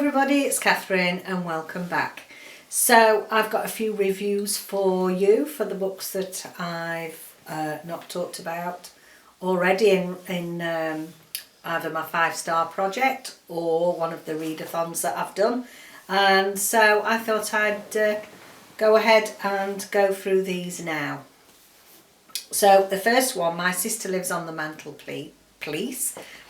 everybody, it's Catherine and welcome back. So I've got a few reviews for you for the books that I've not talked about already in either my 5-star project or one of the readathons that I've done. And so I thought I'd go ahead and go through these now. So the first one, My Sister Lives on the Mantelpiece.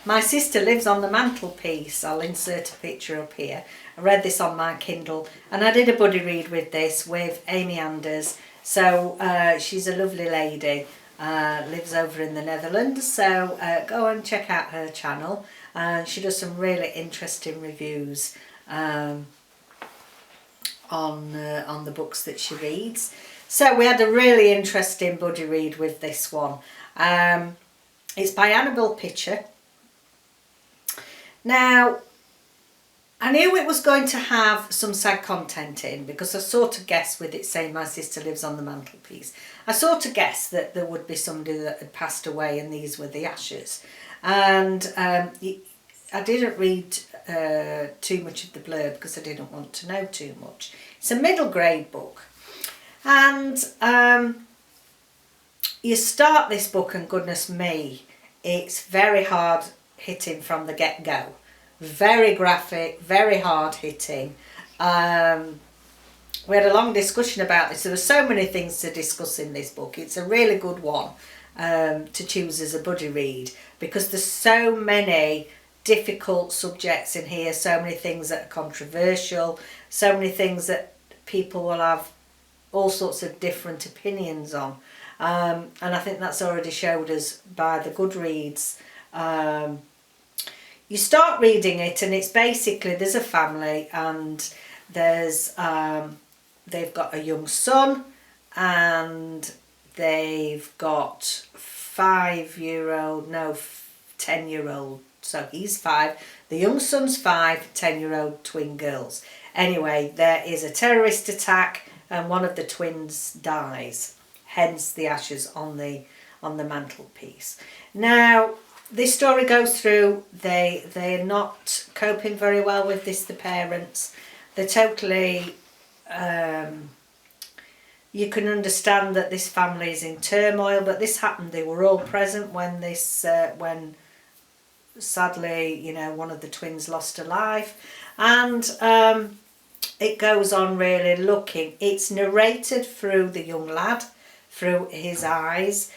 My Sister Lives on the Mantelpiece. I'll insert a picture up here. I read this on my Kindle and I did a buddy read with this with Aimee Anders. So she's a lovely lady, lives over in the Netherlands, so go and check out her channel. She does some really interesting reviews on the books that she reads. So we had a really interesting buddy read with this one. It's by Annabel Pitcher. Now, I knew it was going to have some sad content in because I sort of guessed with it saying My Sister Lives on the Mantelpiece. I sort of guessed that there would be somebody that had passed away and these were the ashes. And I didn't read too much of the blurb because I didn't want to know too much. It's a middle grade book. And you start this book and goodness me, it's very hard hitting from the get-go. Very graphic, very hard hitting. We had a long discussion about this. There were so many things to discuss in this book. It's a really good one to choose as a buddy read because there's so many difficult subjects in here, so many things that are controversial, so many things that people will have all sorts of different opinions on. And I think that's already showed us by the Goodreads. You start reading it and it's basically there's a family and there's they've got a young son and they've got 10-year-old, so he's 5, the young son's 5, 10-year-old twin girls. Anyway, there is a terrorist attack and one of the twins dies, hence the ashes on the mantelpiece. Now this story goes through, they're not coping very well with this, the parents. They're totally, you can understand that this family is in turmoil, but this happened, they were all present when this, when sadly, you know, one of the twins lost her life. And it goes on really looking, it's narrated through the young lad, through his eyes.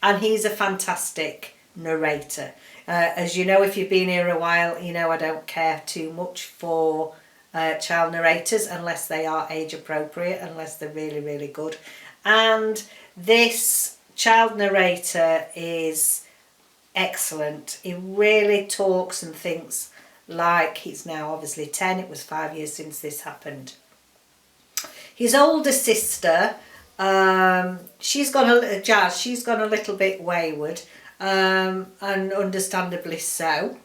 And he's a fantastic narrator. As you know, if you've been here a while, you know I don't care too much for child narrators unless they are age appropriate, unless they're really, really good. And this child narrator is excellent. He really talks and thinks like he's now obviously 10. It was 5 years since this happened. His older sister, she's gone a little bit wayward, and understandably so.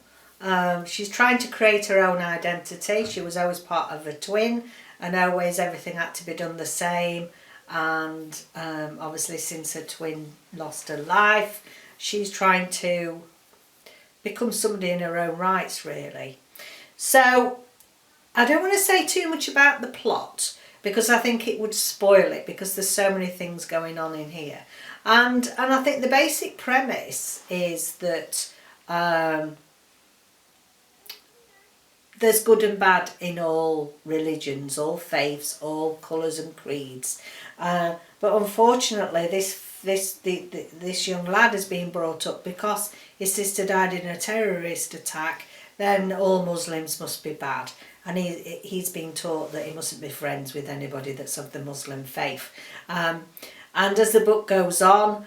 She's trying to create her own identity. She was always part of a twin and always everything had to be done the same, and obviously since her twin lost her life she's trying to become somebody in her own rights really. So I don't want to say too much about the plot because I think it would spoil it because there's so many things going on in here. And I think the basic premise is that there's good and bad in all religions, all faiths, all colours and creeds. But unfortunately this young lad has been brought up because his sister died in a terrorist attack, then all Muslims must be bad. And he's been taught that he mustn't be friends with anybody that's of the Muslim faith. And as the book goes on,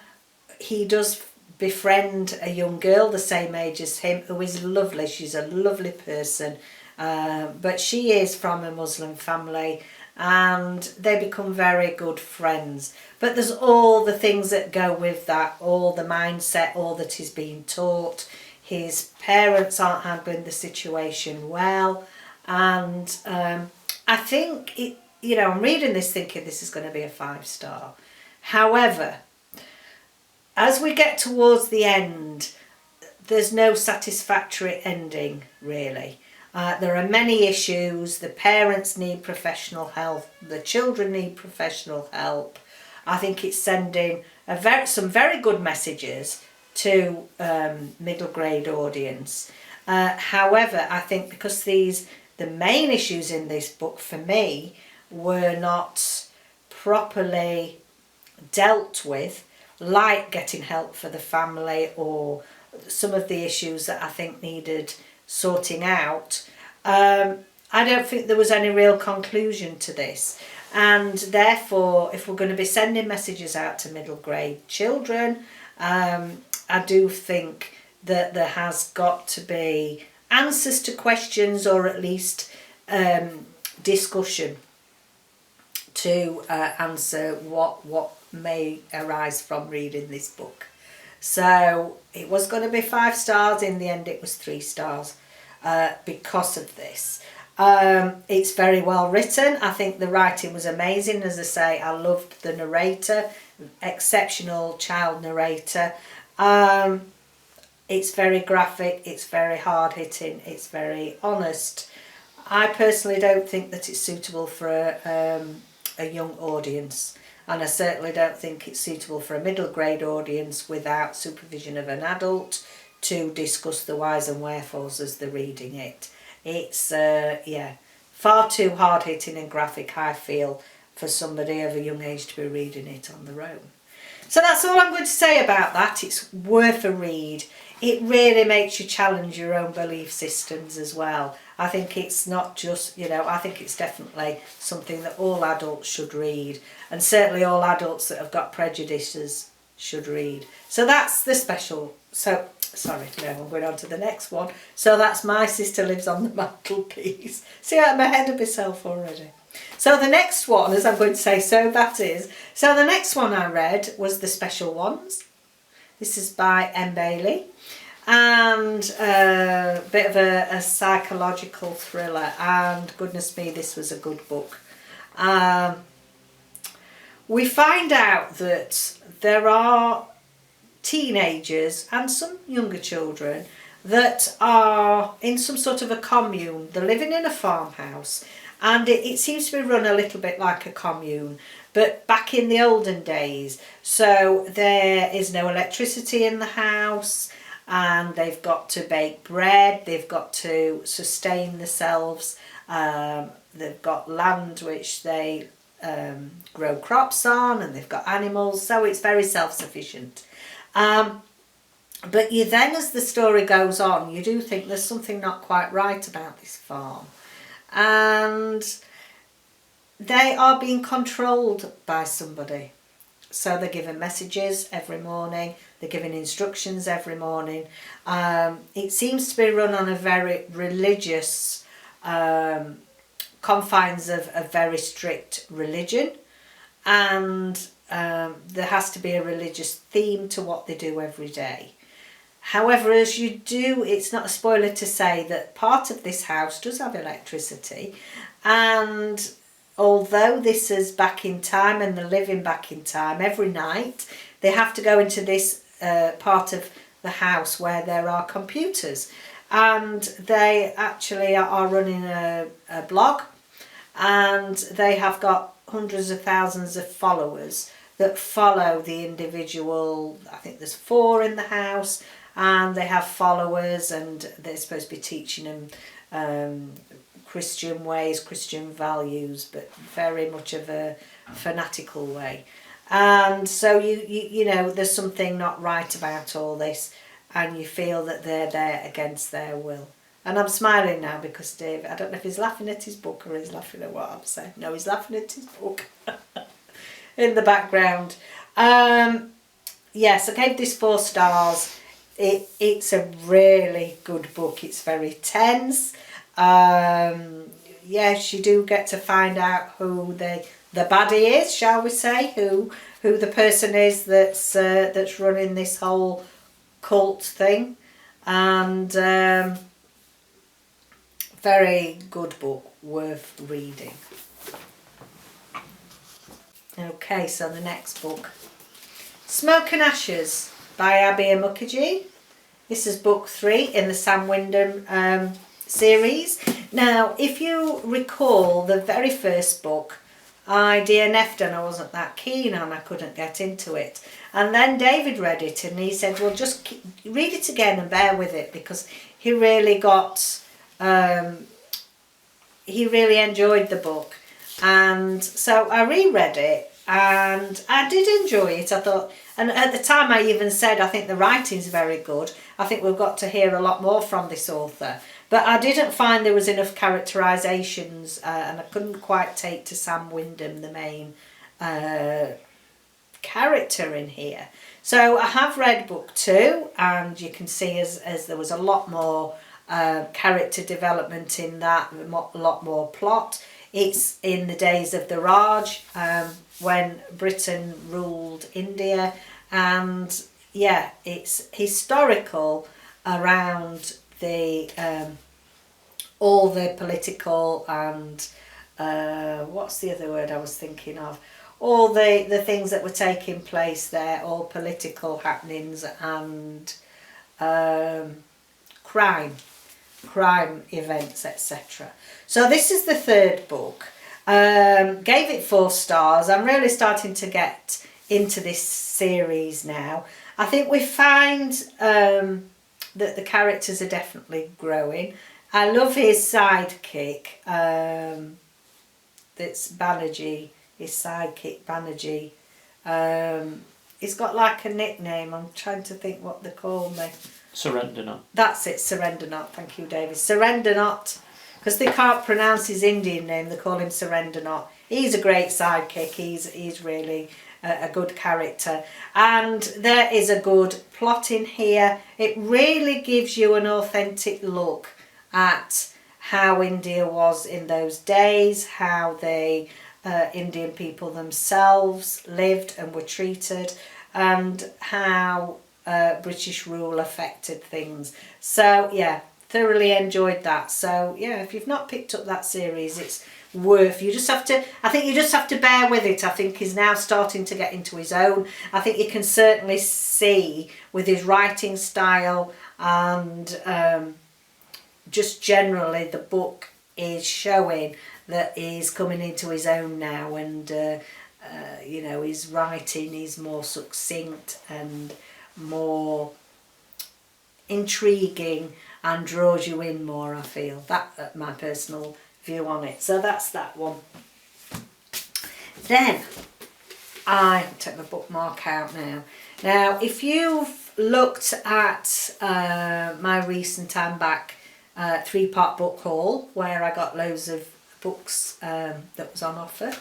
he does befriend a young girl the same age as him who is lovely. She's a lovely person, but she is from a Muslim family and they become very good friends. But there's all the things that go with that, all the mindset, all that is being taught. His parents aren't handling the situation well. And I think, I'm reading this thinking this is going to be a 5-star. However, as we get towards the end, there's no satisfactory ending, really. There are many issues. The parents need professional help. The children need professional help. I think it's sending some very good messages to middle grade audience. However, I think because the main issues in this book for me were not properly dealt with, like getting help for the family or some of the issues that I think needed sorting out, I don't think there was any real conclusion to this. And therefore, if we're going to be sending messages out to middle grade children, I do think that there has got to be answers to questions, or at least discussion to answer what may arise from reading this book. So it was going to be 5 stars. In the end, it was 3 stars because of this. It's very well written. I think the writing was amazing. As I say, I loved the narrator, exceptional child narrator. It's very graphic, it's very hard hitting, it's very honest. I personally don't think that it's suitable for a young audience, and I certainly don't think it's suitable for a middle grade audience without supervision of an adult to discuss the whys and wherefores as they're reading it. It's far too hard hitting and graphic, I feel, for somebody of a young age to be reading it on their own. So that's all I'm going to say about that. It's worth a read. It really makes you challenge your own belief systems as well. I think it's not just, I think it's definitely something that all adults should read, and certainly all adults that have got prejudices should read. So that's the special. So, sorry, no, I'm going on to the next one. So that's My Sister Lives on the Mantelpiece. See, I'm ahead of myself already. So the next one, as I'm going to say, so the next one I read was The Special Ones. This is by M. Bailey, and a bit of a psychological thriller, and goodness me, this was a good book. We find out that there are teenagers and some younger children that are in some sort of a commune. They're living in a farmhouse, and it seems to be run a little bit like a commune, but back in the olden days. So there is no electricity in the house, and they've got to bake bread, they've got to sustain themselves, they've got land which they grow crops on, and they've got animals, so it's very self-sufficient. But you then, as the story goes on, you do think there's something not quite right about this farm. And they are being controlled by somebody. So they're given messages every morning, they're given instructions every morning. It seems to be run on a very religious confines of a very strict religion, and there has to be a religious theme to what they do every day. However, as you do, it's not a spoiler to say that part of this house does have electricity, and although this is back in time and they're living back in time, every night they have to go into this part of the house where there are computers, and they actually are running a blog, and they have got hundreds of thousands of followers that follow the individual. I think there's 4 in the house, and they have followers, and they're supposed to be teaching them Christian ways, Christian values, but very much of a fanatical way. And so you know there's something not right about all this, and you feel that they're there against their will. And I'm smiling now because Dave, I don't know if he's laughing at his book or he's laughing at what I'm saying. No, he's laughing at his book in the background. Yes, I gave this 4 stars. It's a really good book. It's very tense. Yes, you do get to find out who the baddie is, shall we say, who the person is that's running this whole cult thing, and very good book, worth reading. Okay, so the next book, Smoke and Ashes by Abir Mukherjee. This is book 3 in the Sam Wyndham series. Now, if you recall the very first book, I DNF'd and I wasn't that keen on, I couldn't get into it. And then David read it and he said, well, just read it again and bear with it, because he really he really enjoyed the book. And so I reread it and I did enjoy it. I thought, and at the time I even said, I think the writing's very good. I think we've got to hear a lot more from this author. But I didn't find there was enough characterisations, and I couldn't quite take to Sam Wyndham, the main character in here. So I have read book 2, and you can see as there was a lot more character development in that, a lot more plot. It's in the days of the Raj, when Britain ruled India, and yeah, it's historical around the all the political and what's the other word I was thinking of? All the things that were taking place there, all political happenings and crime events, etc. So this is the 3rd book. Gave it 4 stars. I'm really starting to get into this series now. I think we find that the characters are definitely growing. I love his sidekick. That's Banerjee. His sidekick Banerjee. He's got like a nickname. I'm trying to think what they call me. Surrendernot. That's it, Surrendernot. Thank you, David. Surrendernot. Because they can't pronounce his Indian name, they call him Surrendernot. He's a great sidekick. He's really a good character. And there is a good plot in here. It really gives you an authentic look at how India was in those days, how the Indian people themselves lived and were treated, and how British rule affected things. So yeah, thoroughly enjoyed that. So yeah, if you've not picked up that series, it's worth. I think you just have to bear with it. I think he's now starting to get into his own. I think you can certainly see with his writing style and just generally the book is showing that he's coming into his own now, and you know, his writing is more succinct and more intriguing and draws you in more, I feel. That's my personal view on it. So that's that one. Then I take my bookmark out now. Now, if you've looked at my recent I'm Back 3-part book haul, where I got loads of books that was on offer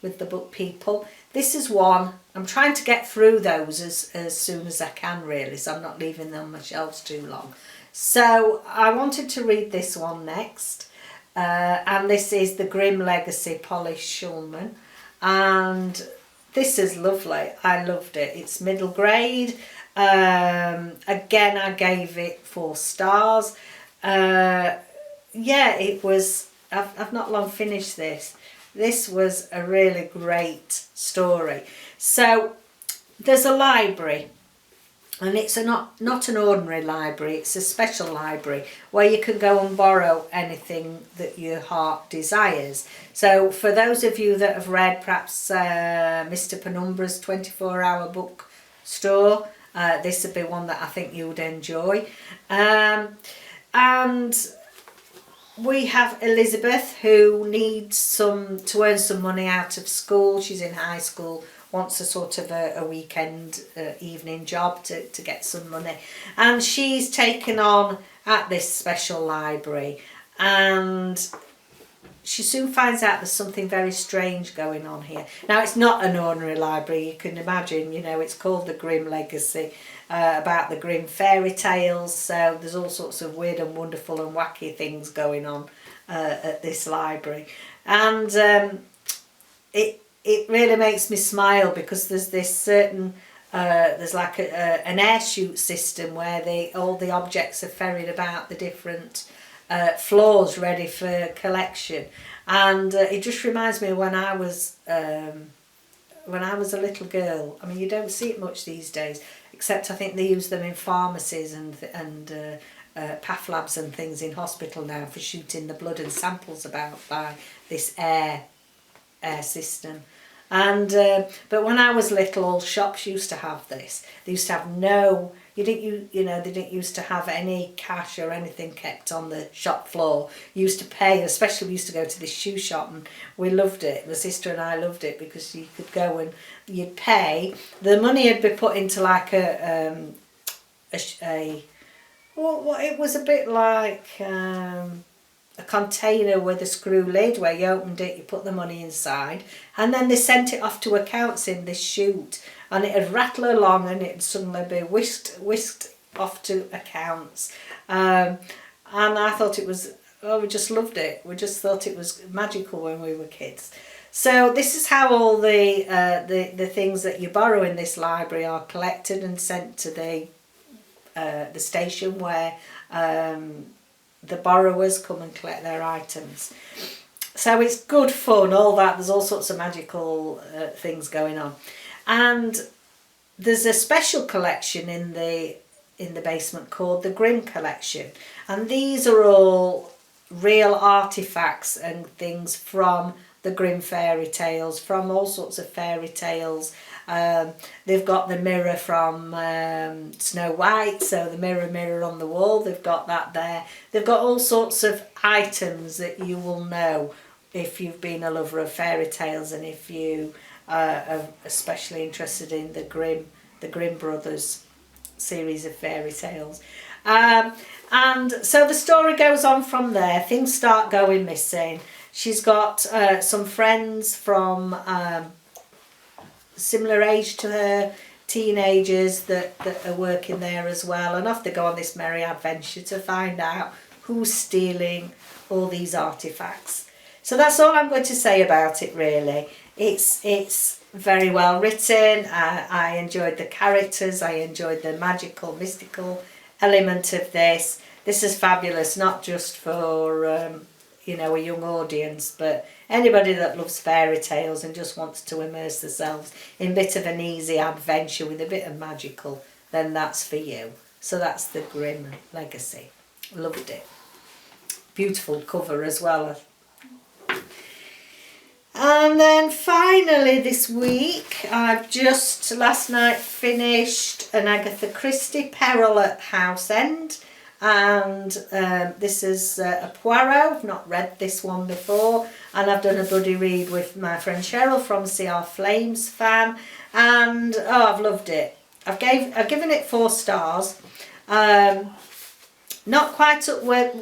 with the book people, this is one. I'm trying to get through those as soon as I can, really, so I'm not leaving them on my shelves too long. So I wanted to read this one next, and this is the Grimm Legacy, Polished Shulman, and this is lovely. I loved it. It's middle grade. Again, I gave it 4 stars. Yeah, it was. I've not long finished this. This was a really great story. So there's a library, and it's not an ordinary library, it's a special library where you can go and borrow anything that your heart desires. So for those of you that have read perhaps Mr. Penumbra's 24-hour book store, this would be one that I think you would enjoy. And we have Elizabeth, who needs to earn some money out of school. She's in high school, wants a sort of a weekend evening job to get some money. And she's taken on at this special library, and she soon finds out there's something very strange going on here. Now, it's not an ordinary library, you can imagine, you know, it's called the Grimm Legacy, about the Grimm fairy tales, so there's all sorts of weird and wonderful and wacky things going on at this library. And it really makes me smile, because there's this certain, there's like an air chute system where all the objects are ferried about the different floors ready for collection, and it just reminds me of when I was a little girl. I mean, you don't see it much these days, except I think they use them in pharmacies and path labs and things in hospital now for shooting the blood and samples about by this air system. And but when I was little, all shops used to have this. They used to have they didn't used to have any cash or anything kept on the shop floor. You used to pay, especially we used to go to this shoe shop, and we loved it. My sister and I loved it because you could go and you'd pay. The money would be put into like it was a bit like a container with a screw lid where you opened it, you put the money inside, and then they sent it off to accounts in this chute, and it'd rattle along and it'd suddenly be whisked off to accounts. And I thought it was, we just loved it. We just thought it was magical when we were kids. So this is how all the things that you borrow in this library are collected and sent to the station where the borrowers come and collect their items. So it's good fun, all that. There's all sorts of magical things going on. And there's a special collection in the basement called the Grimm collection. And these are all real artifacts and things from the Grimm fairy tales, from all sorts of fairy tales. They've got the mirror from Snow White, so the mirror on the wall, they've got that there. They've got all sorts of items that you will know if you've been a lover of fairy tales, and if you are especially interested in the Grimm brothers series of fairy tales. And so the story goes on from there. Things start going missing. She's got some friends from similar age to her, teenagers that are working there as well, and off they go on this merry adventure to find out who's stealing all these artifacts. So that's all I'm going to say about it, really. It's very well written. I enjoyed the characters. I enjoyed the magical, mystical element of this. This is fabulous, not just for a young audience, but anybody that loves fairy tales and just wants to immerse themselves in a bit of an easy adventure with a bit of magical, then that's for you. So that's the Grimm Legacy. Loved it. Beautiful cover as well. And then finally this week, I've just last night finished an Agatha Christie, Peril at House End. And this is a Poirot. I've not read this one before, and I've done a buddy read with my friend Cheryl from CR Flames fan, and I've loved it. I've given it 4 stars. Not quite up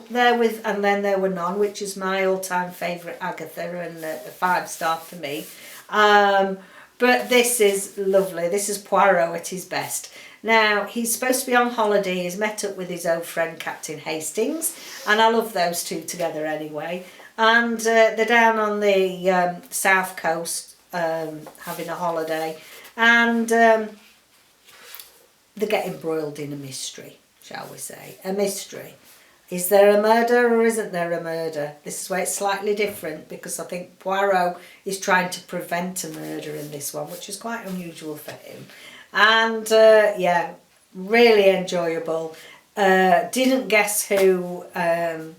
there with And Then There Were None, which is my all-time favourite Agatha, and a 5-star for me. But this is lovely. This is Poirot at his best. Now, he's supposed to be on holiday. He's met up with his old friend Captain Hastings, and I love those two together anyway. And they're down on the south coast having a holiday, and they're getting embroiled in a mystery, shall we say. A mystery. Is there a murder or isn't there a murder? This is where it's slightly different, because I think Poirot is trying to prevent a murder in this one, which is quite unusual for him. And yeah, really enjoyable. Didn't guess who done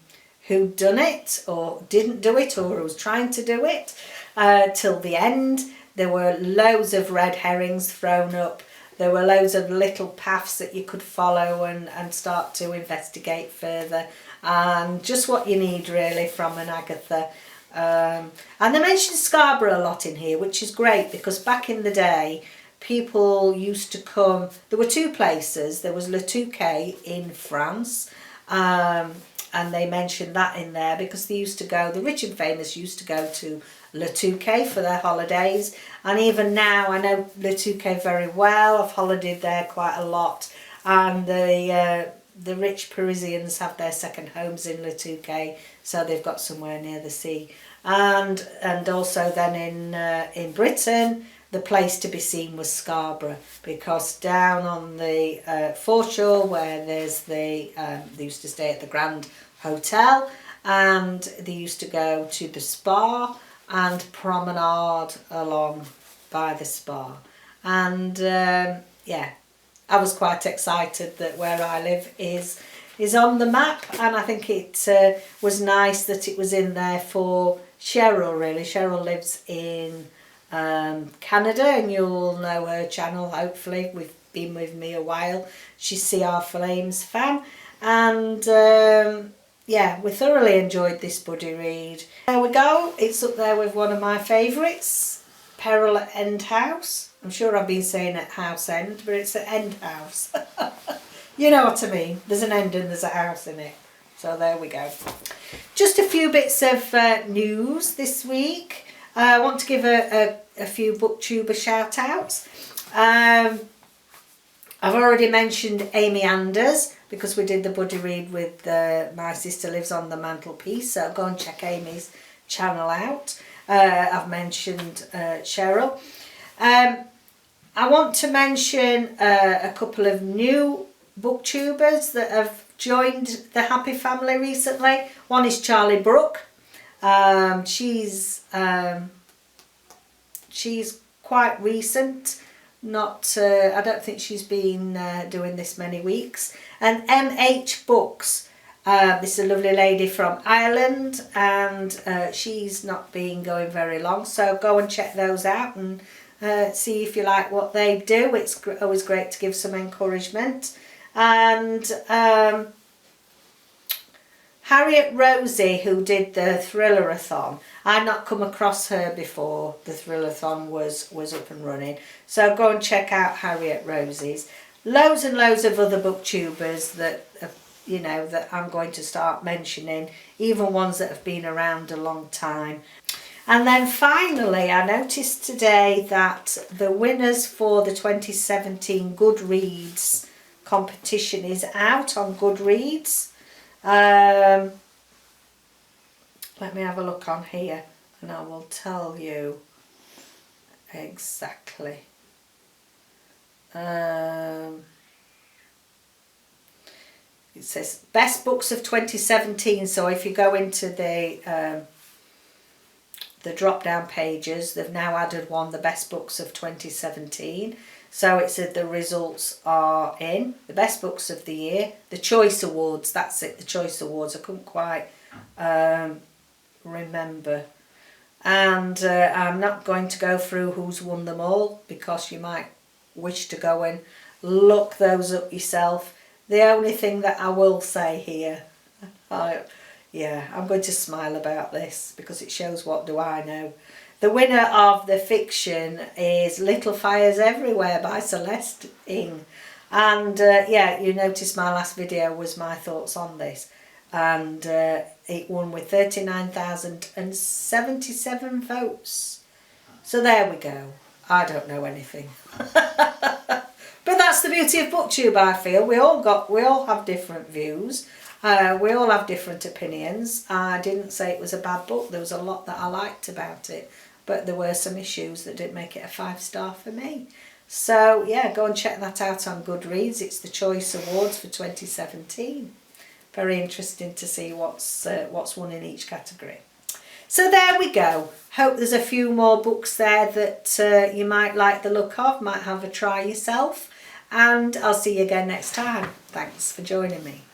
it or didn't do it, or was trying to do it till the end. There were loads of red herrings thrown up. There were loads of little paths that you could follow and start to investigate further. And just what you need really from an Agatha. And they mentioned Scarborough a lot in here, which is great, because back in the day, people used to come. There were 2 places. There was Le Touquet in France, and they mentioned that in there because they used to go, the rich and famous used to go to Le Touquet for their holidays. And even now, I know Le Touquet very well. I've holidayed there quite a lot, and the rich Parisians have their second homes in Le Touquet, so they've got somewhere near the sea. And also then in Britain, the place to be seen was Scarborough, because down on the foreshore where there's they used to stay at the Grand Hotel, and they used to go to the spa and promenade along by the spa. And yeah, I was quite excited that where I live is is on the map, and I think it was nice that it was in there for Cheryl, really. Cheryl lives in Canada, and you'll know her channel, hopefully. We've been with me a while. She's CR Flames fan, and yeah, we thoroughly enjoyed this buddy read. There we go, it's up there with one of my favourites, Peril at End House. I'm sure I've been saying at House End, but it's at End House. You know what I mean, there's an end and there's a house in it. So there we go. Just a few bits of news this week. I want to give a few Booktuber shout outs. I've already mentioned Aimee Anders, because we did the buddy read with My Sister Lives on the Mantelpiece, so go and check Amy's channel out. I've mentioned Cheryl. I want to mention a couple of new booktubers that have joined the Happy Family recently. One is Charlie Brook. She's quite recent. Not I don't think she's been doing this many weeks. And MH Books, this is a lovely lady from Ireland, and she's not been going very long, so go and check those out and see if you like what they do. It's always great to give some encouragement. And Harriet Rosie, who did the Thrillerathon, I'd not come across her before the Thrillerathon was up and running. So go and check out Harriet Rosie's. Loads and loads of other booktubers that, you know, that I'm going to start mentioning, even ones that have been around a long time. And then finally, I noticed today that the winners for the 2017 Goodreads competition is out on Goodreads. Let me have a look on here and I will tell you exactly. It says best books of 2017, so if you go into the drop down pages, they've now added one, the best books of 2017. So it said the results are in the best books of the year, the Choice Awards, that's it, the Choice Awards. I couldn't quite remember, and I'm not going to go through who's won them all, because you might wish to go and look those up yourself. The only thing that I will say here, I'm going to smile about this because it shows what do I know. The winner of the fiction is Little Fires Everywhere by Celeste Ng. And yeah, you noticed my last video was my thoughts on this. And it won with 39,077 votes. So there we go. I don't know anything. But that's the beauty of BookTube, I feel. We all have different views. We all have different opinions. I didn't say it was a bad book. There was a lot that I liked about it, but there were some issues that didn't make it a 5-star for me. So yeah, go and check that out on Goodreads. It's the Choice Awards for 2017. Very interesting to see what's won in each category. So there we go. Hope there's a few more books there that you might like the look of, might have a try yourself. And I'll see you again next time. Thanks for joining me.